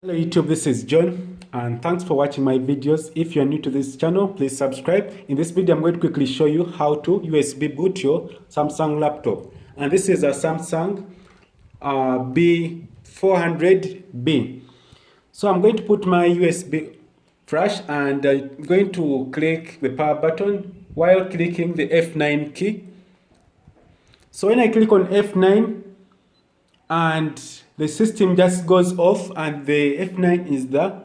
Hello YouTube, this is John and thanks for watching my videos. If you are new to this channel, please subscribe. In this video, I'm going to quickly show you how to USB boot your Samsung laptop. And this is a Samsung B400B. So I'm going to put my USB flash and I'm going to click the power button while clicking the F9 key. So when I click on F9 and the system just goes off, and the F9 is the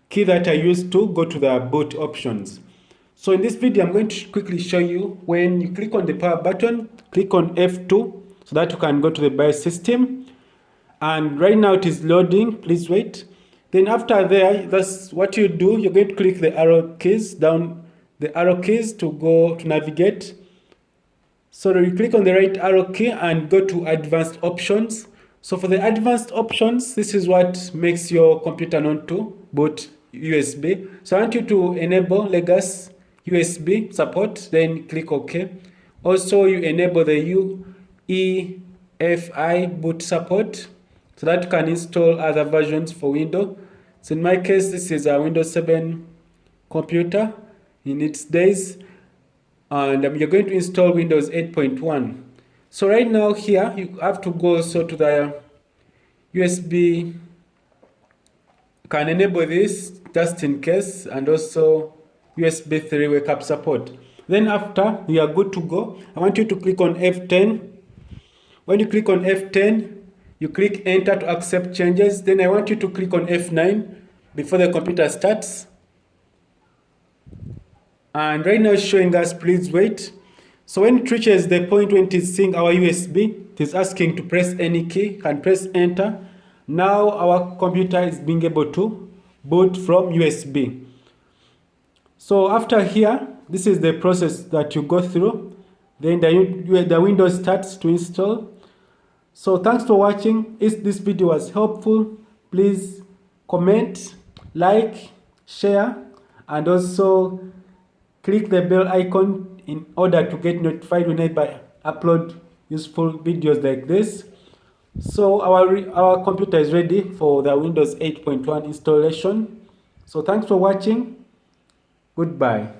key that I use to go to the boot options. So in this video, I'm going to quickly show you when you click on the power button, click on F2 so that you can go to the BIOS system. And right now it is loading, please wait. Then after there, that's what you do. You're going to click the arrow keys down, the arrow keys to go to navigate. So you click on the right arrow key and go to advanced options. So for the advanced options, this is what makes your computer known to boot USB. So I want you to enable legacy USB support, then click OK. Also, you enable the UEFI boot support so that you can install other versions for Windows. So in my case, this is a Windows 7 computer in its days, and you're going to install Windows 8.1. So right now here, you have to go also to the USB. You can enable this just in case, and also USB 3 wake up support. Then after you are good to go, I want you to click on F10. When you click on F10, you click enter to accept changes. Then I want you to click on F9 before the computer starts. And right now it's showing us please wait. So when it reaches the point when it is seeing our USB, it is asking to press any key, can press enter. Now our computer is being able to boot from USB. So after here, this is the process that you go through. Then the Windows starts to install. So thanks for watching. If this video was helpful, please comment, like, share, and also click the bell icon in order to get notified whenever I upload useful videos like this. So our computer is ready for the Windows 8.1 installation. So thanks for watching. Goodbye.